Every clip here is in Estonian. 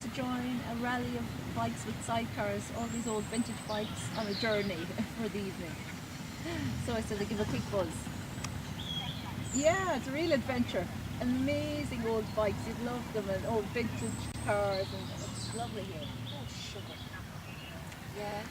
to join a rally of bikes with sidecars, all these old vintage bikes on a journey for the evening. So I said I'd give a quick buzz. Yeah, it's a real adventure. Amazing old bikes, you'd love them, and old vintage cars, and it's lovely here. Oh, sugar. Yeah.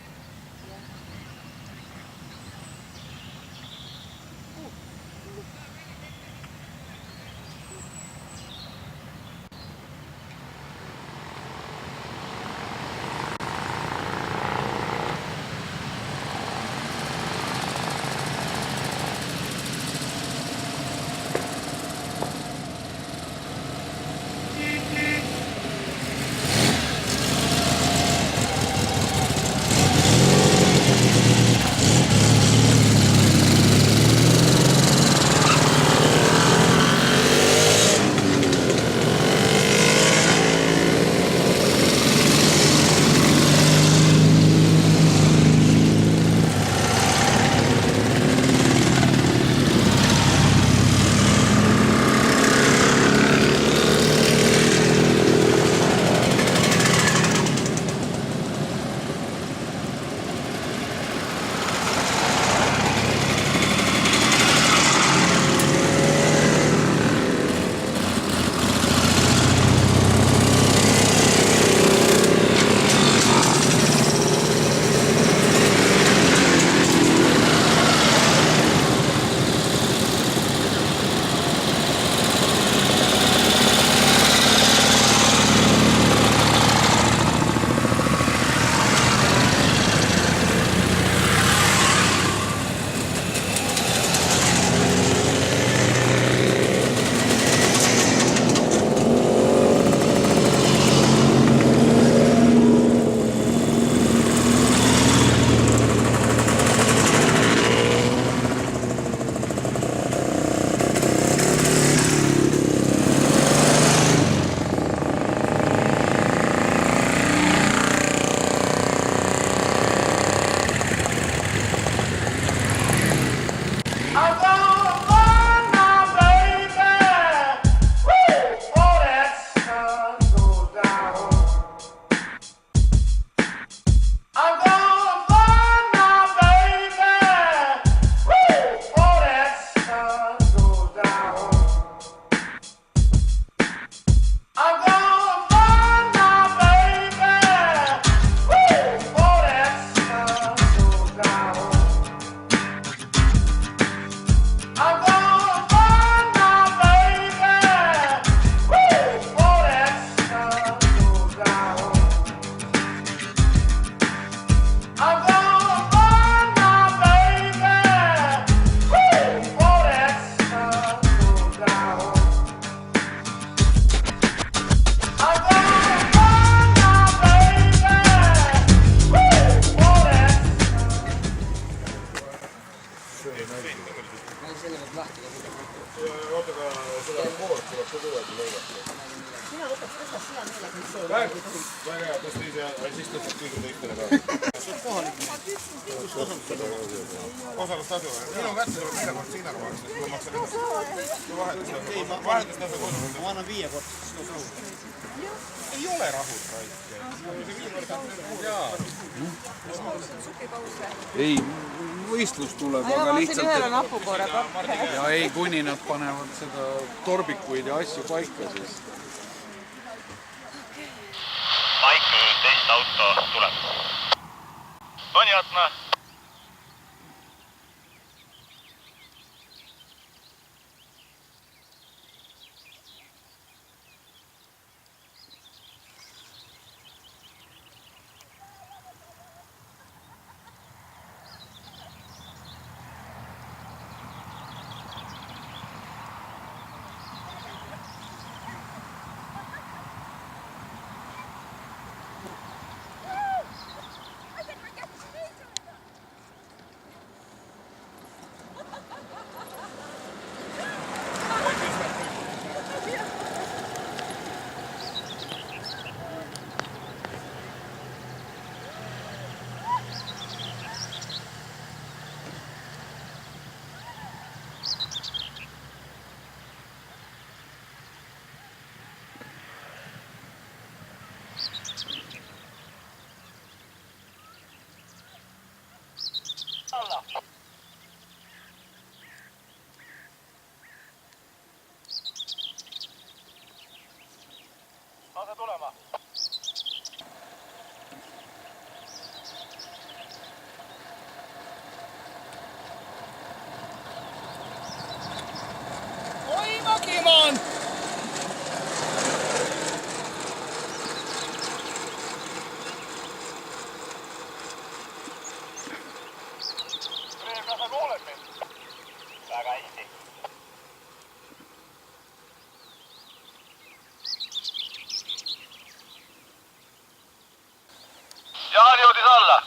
Osalustasu, minu kätte tuleb 4 kord signaal maksta, ma maksan enda. Vahetustasu kodus. Ma annan 5 korda. Ei ole rahul raike. Ei, võistlus tuleb, aga lihtsalt, ja ei, kuni nad panevad seda torbikuid ja asju paika, siis. Maiku testauto tuleb. Понятно. tulema. Oi Makimaan! Reega, sa kuuled mind? Väga hästi. Jaan jõudis alla.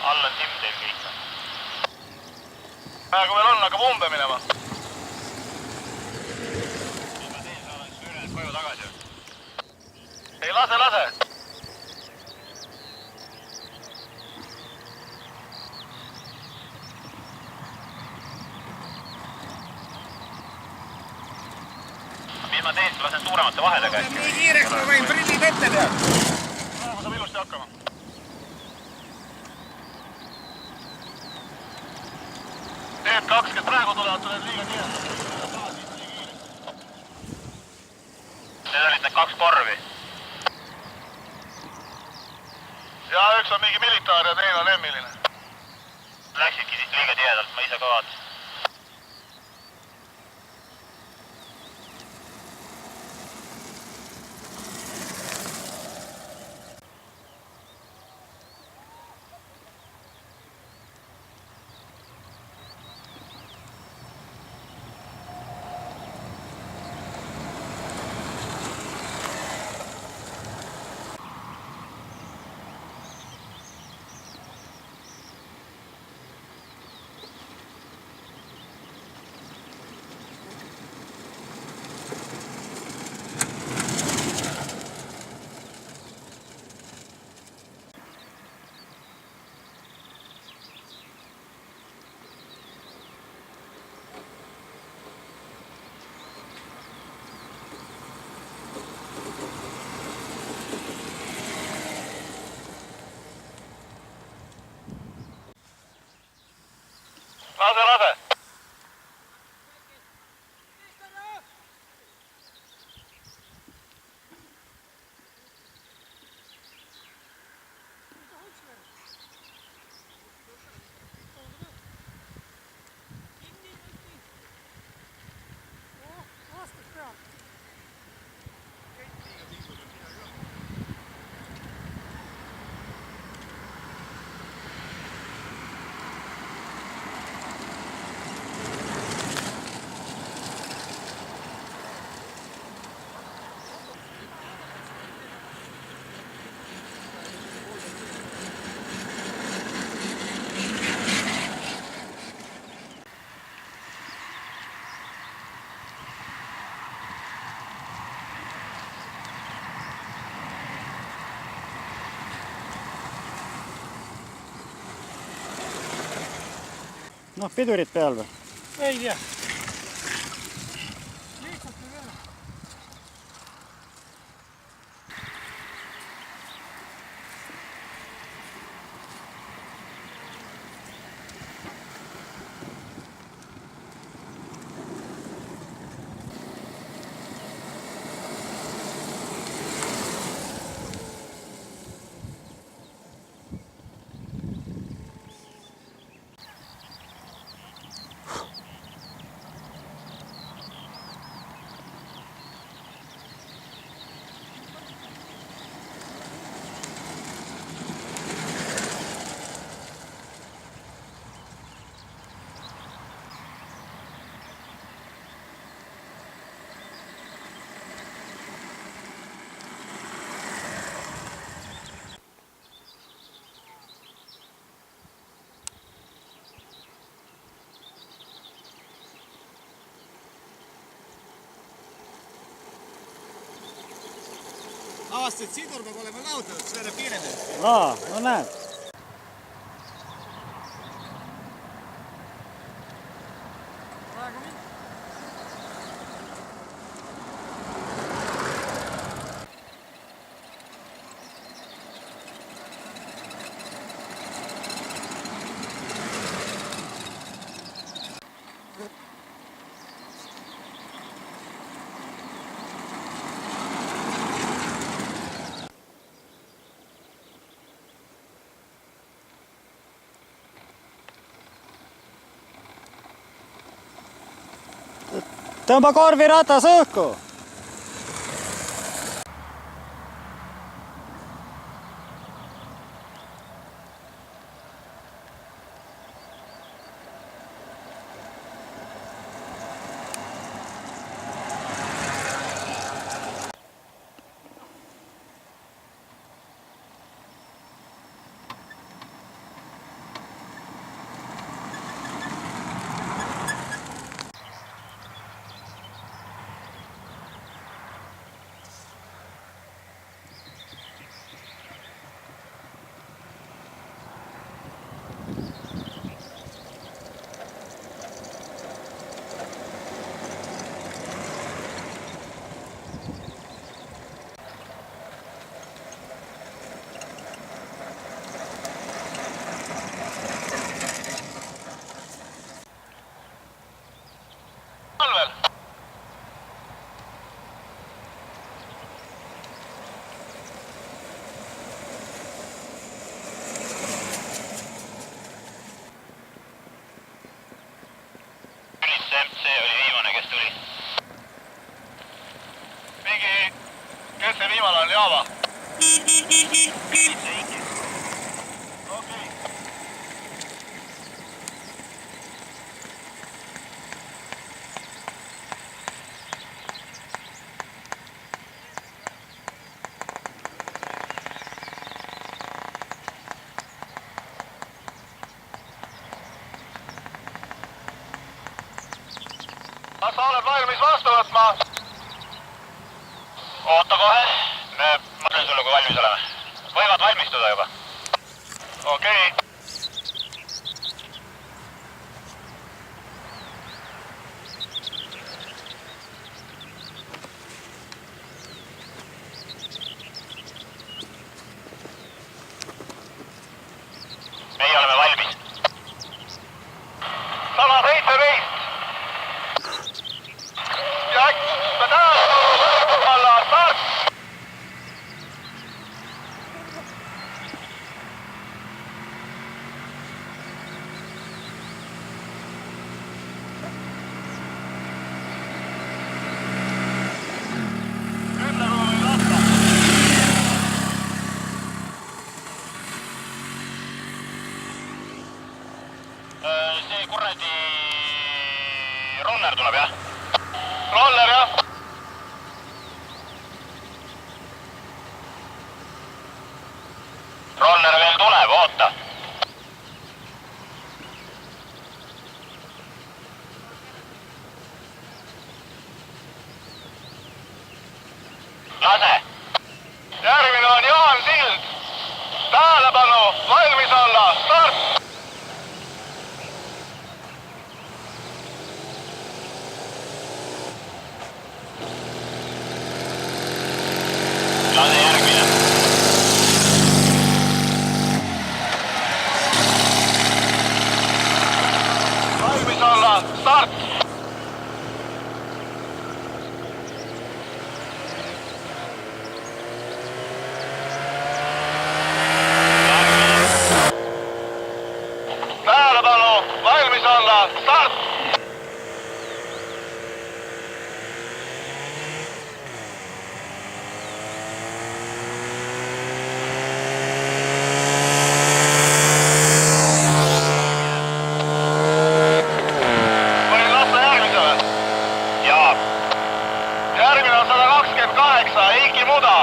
All on Simdel kõik. Praegu veel on, hakkab umbe minema. Mis ma teen, sa olen süürenud koju tagasi. Ei, lase! Mis ma teen, lasen suuremate vahedega. Nii kiireks ma võin prillid ette teha. Praegu saab ilusti hakkama. Need 2, kes praegu tulevad, tulevad liiga kiirelt. Need olid need 2 korvi. Ja üks on mingi militaar ja teine on emmiline. Läksidki siis liiga tihedalt, ma ise ka vaatasin. Lase! Noh, pidurid peal või? Ei tea. Avastasid, et sidur peab olema lautatud, see läheb kiiremini. No näed. Tõmba korviratas õhku! See oli viimane, kes tuli. Mingi, kes see viimane on, Jaava? Okei. Kas sa oled valmis vastu võtma? Oota kohe. Ma ütlen sulle, kui valmis oleme. Võivad valmistuda juba. Okei. Meie oleme valmis. Sama 17. See kuradi Ronner tuleb, jah? Roller, jah? Roller veel tuleb, oota. Lase. Järgmine on Jaan Sild. Tähelepanu, valmis olla, start! olla, start! Tähelepanu, valmis olla, start! Võin lasta järgmisele? Jaa. Järgmine on 128, Eiki Muda.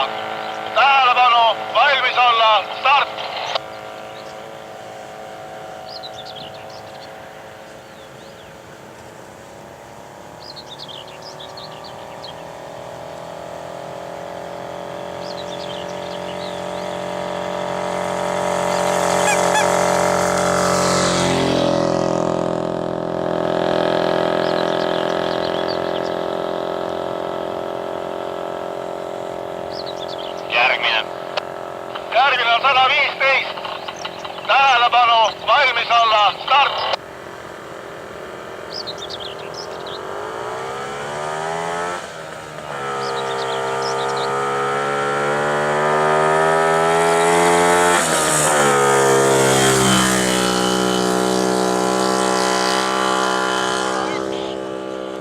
Tähelepanu, valmis olla, start! Järgmine on 115. Tähelepanu, valmis olla, start!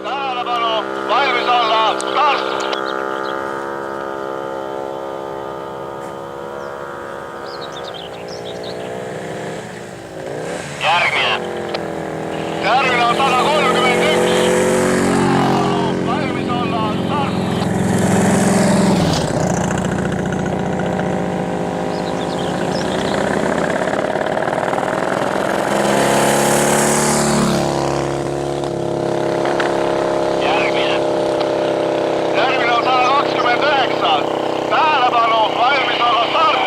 Tähelepanu, valmis olla, start! Järgmine on 131. Valmis olla, start! Järgmine on 129. Tähelepanu, valmis olla, start!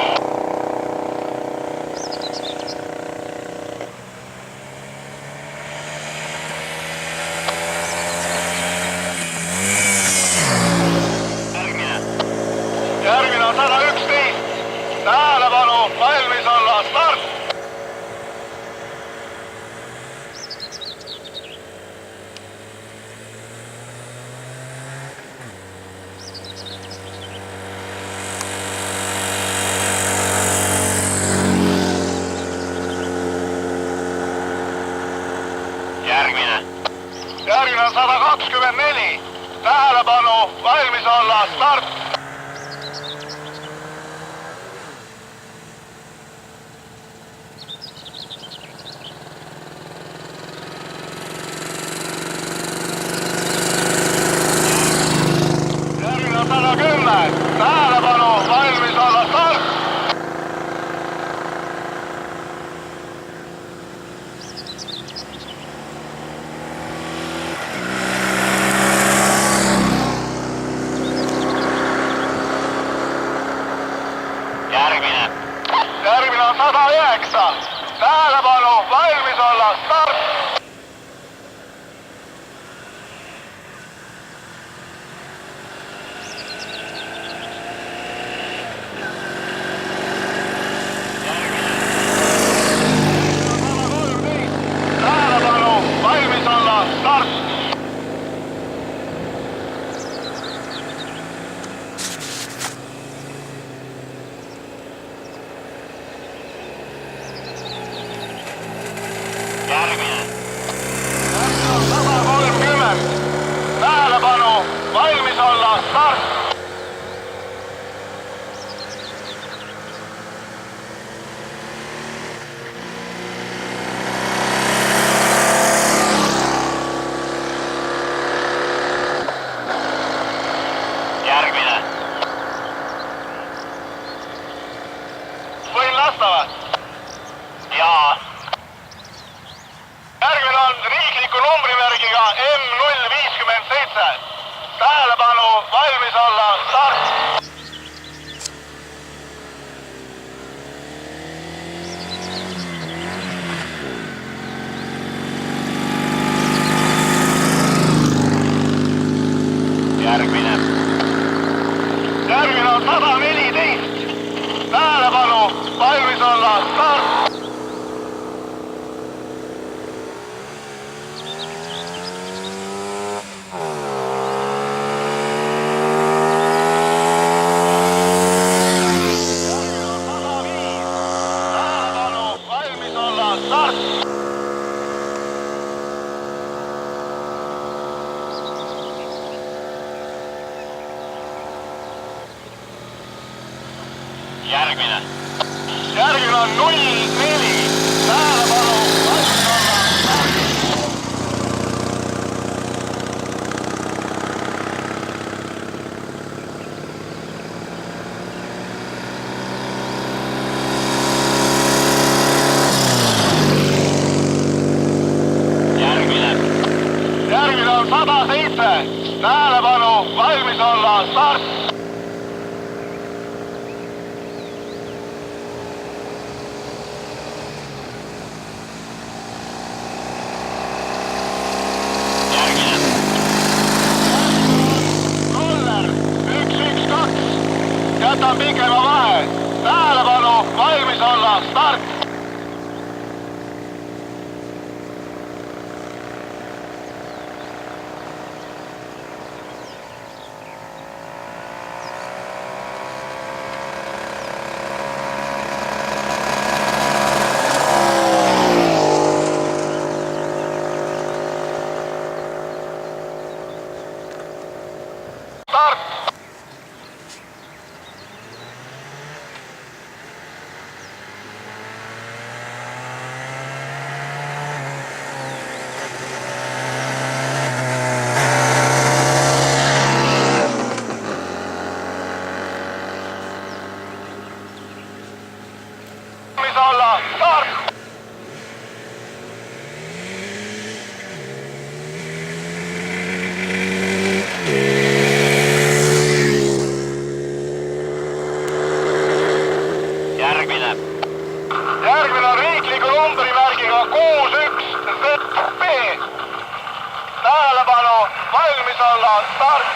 Järgmine on 111. Tähelepanu, valmis olla, start! Järgmine on 124. Tähelepanu, valmis olla, start! Järgmine on 110. Tähelepanu, valmis olla, start! Järgmine on 109. Tähelepanu, valmis olla, start! Tähelepanu, valmis olla, start! Järgmine on 130. Tähelepanu, valmis olla, start! Järgmine. Võin lasta või? Jaa. Järgmine on riikliku numbrimärgiga M057. Tähelepanu, valmis olla, start! Järgmine on 114. Tähelepanu, valmis olla, start! Järgmine on 04. Tähelepanu, valmis olla. Järgmine on 107. Tähelepanu, valmis olla, start! Jätan pikema vahe. Tähelepanu, valmis olla, start! Järgmine on riikliku numbrimärgiga 61ZB. Tähelepanu, valmis olla, start!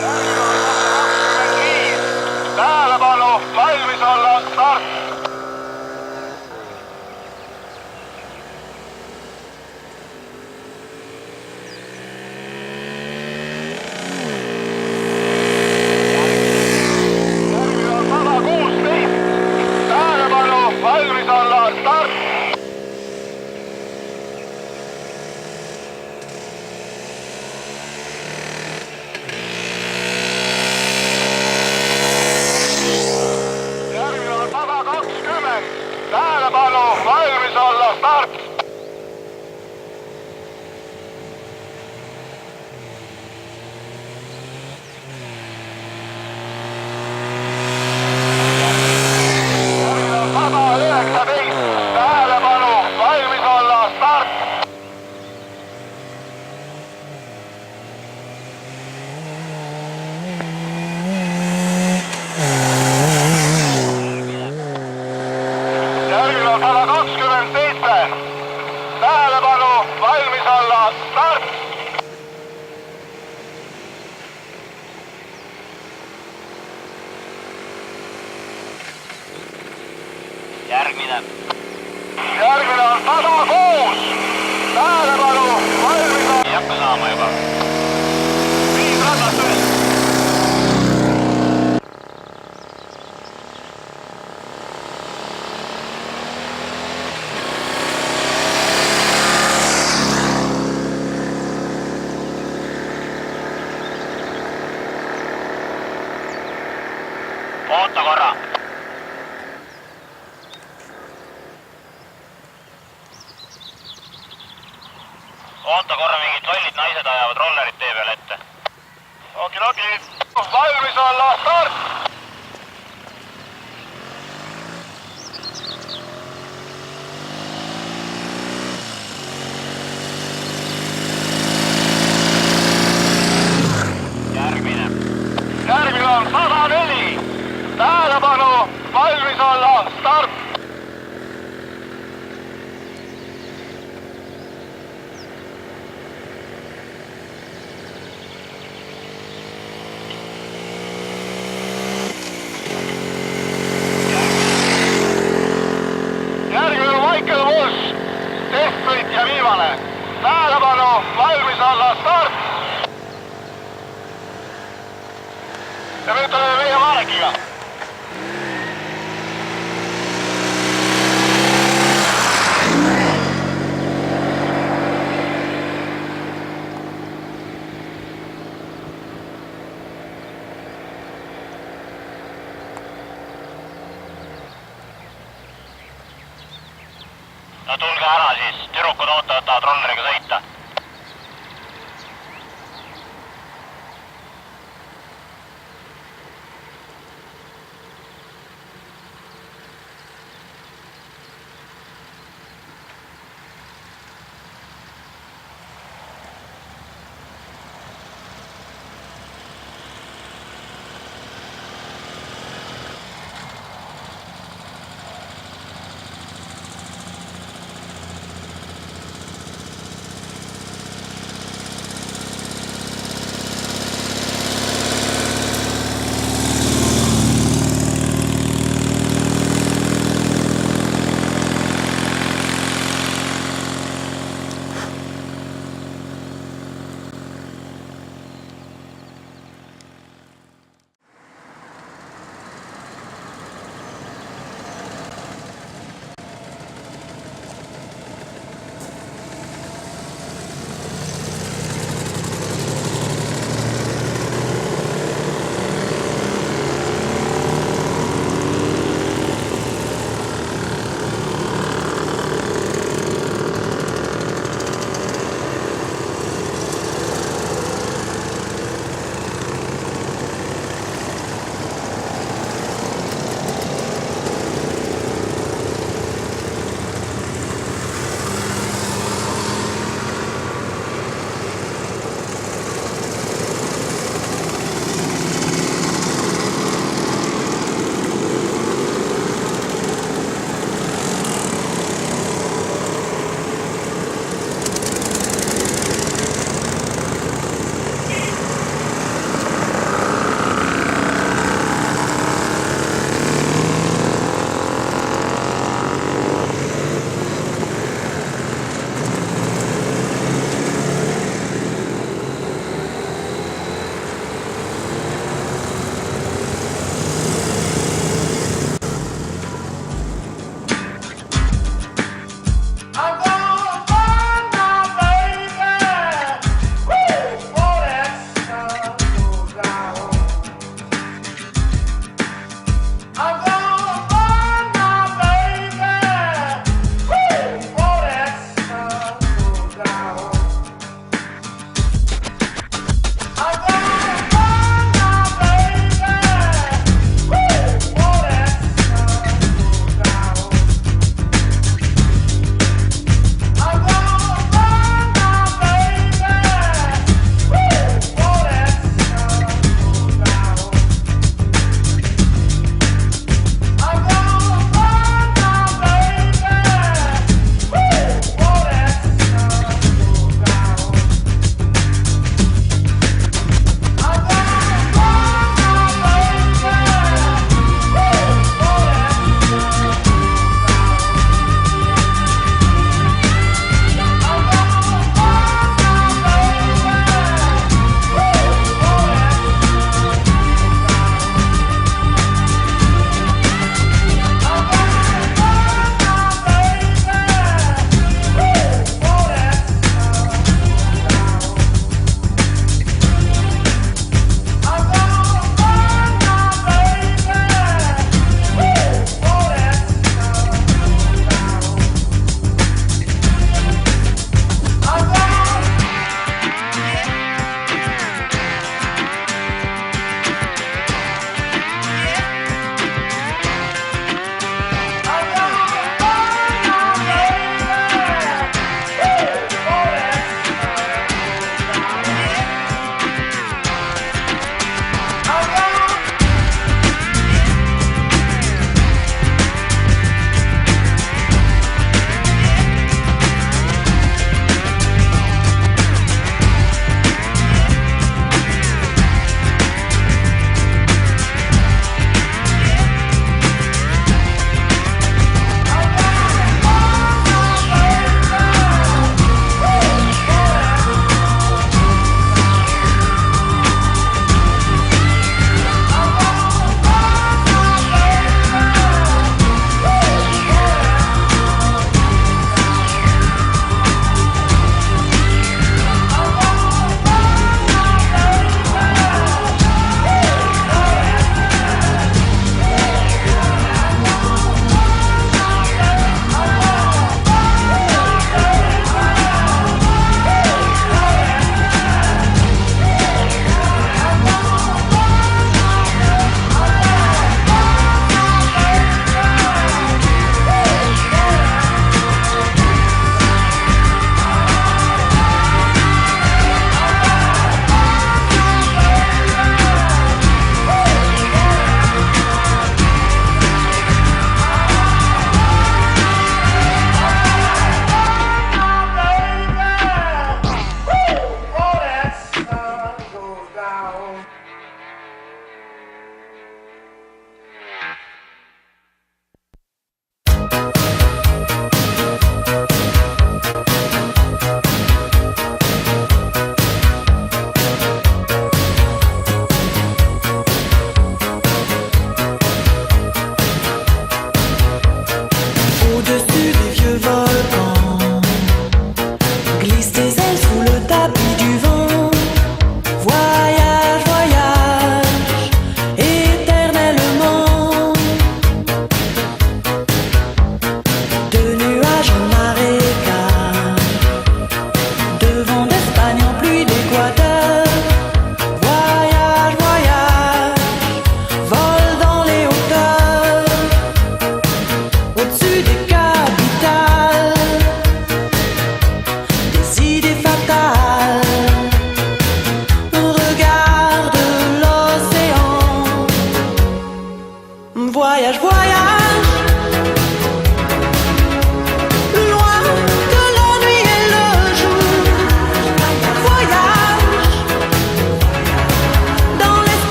Järgmine on 125. Tähelepanu, valmis olla, start! Valmis olla, start! Järgmine on 120. Tähelepanu, valmis olla, start! Tähelepanu, valmis olla, start! Järgmine on 127. Tähelepanu, valmis olla, start! Järgmine on 106. Tähelepanu, valmis olla. Ei hakka saama juba. 5 ratast üles. Oota korra. Oota korra, mingid lollid naised ajavad rollerit tee peal ette. Okidoki, valmis olla, start! Järgmine on 104. Tähelepanu, valmis olla, start! Järgmine on Michael Walsh, testsõitja viimane. Tähelepanu, valmis olla, start! Ja nüüd oleme meie Marekiga. No tulge ära siis, tüdrukud ootavad, tahavad rolleriga sõita.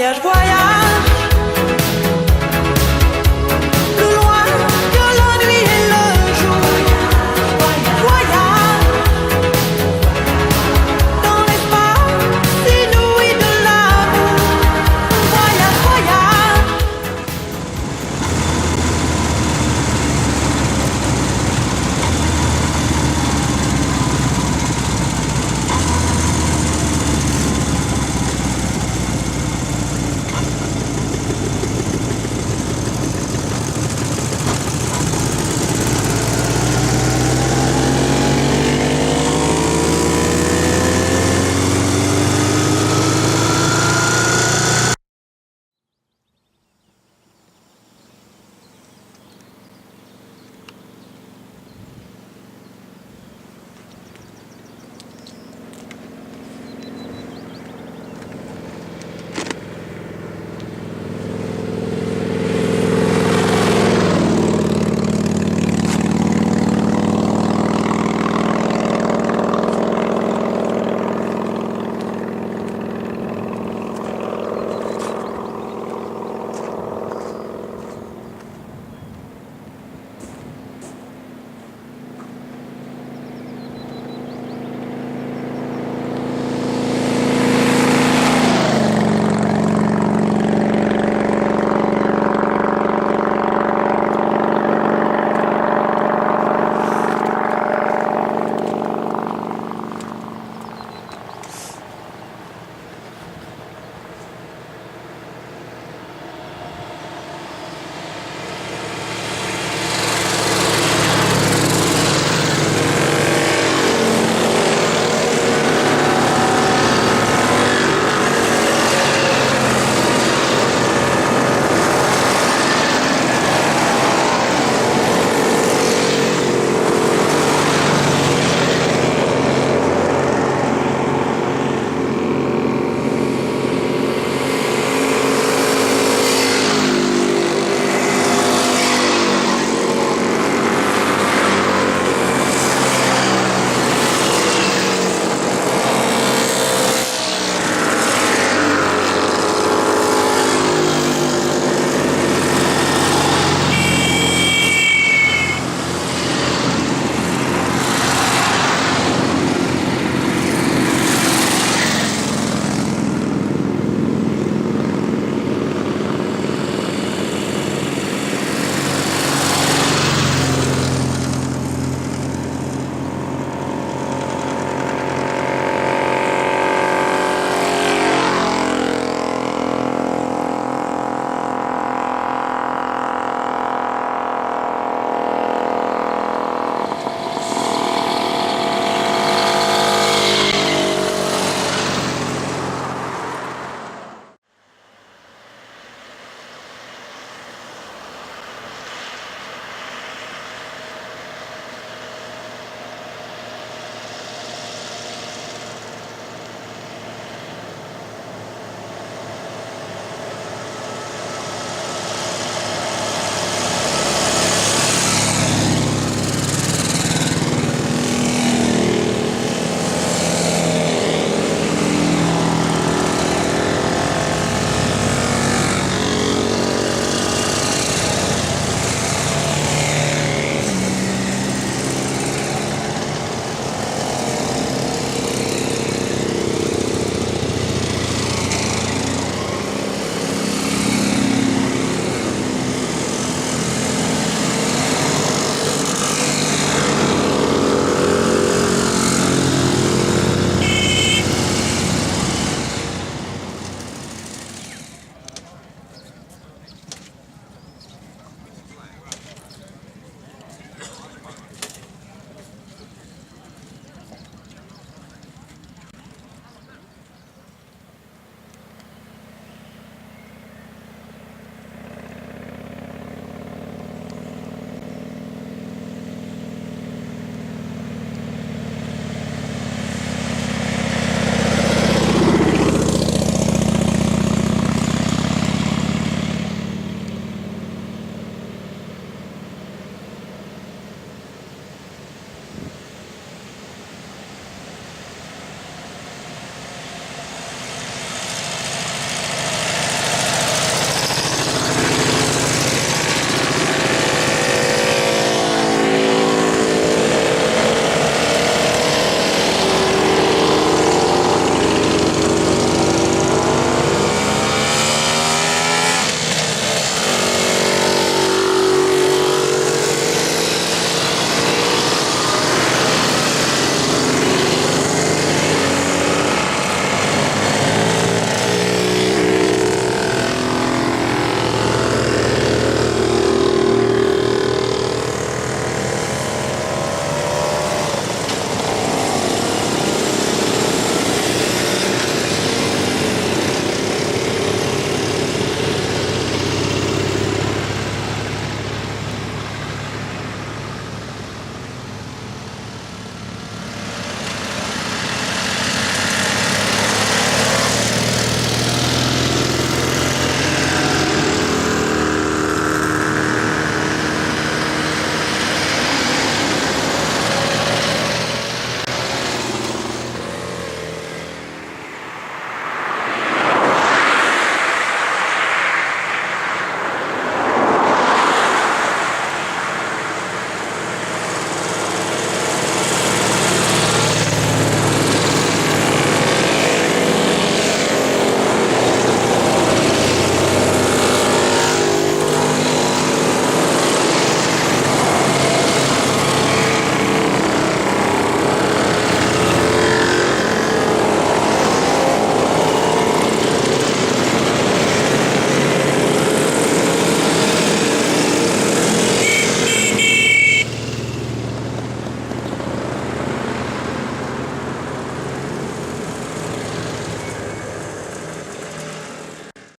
voyage, voyage.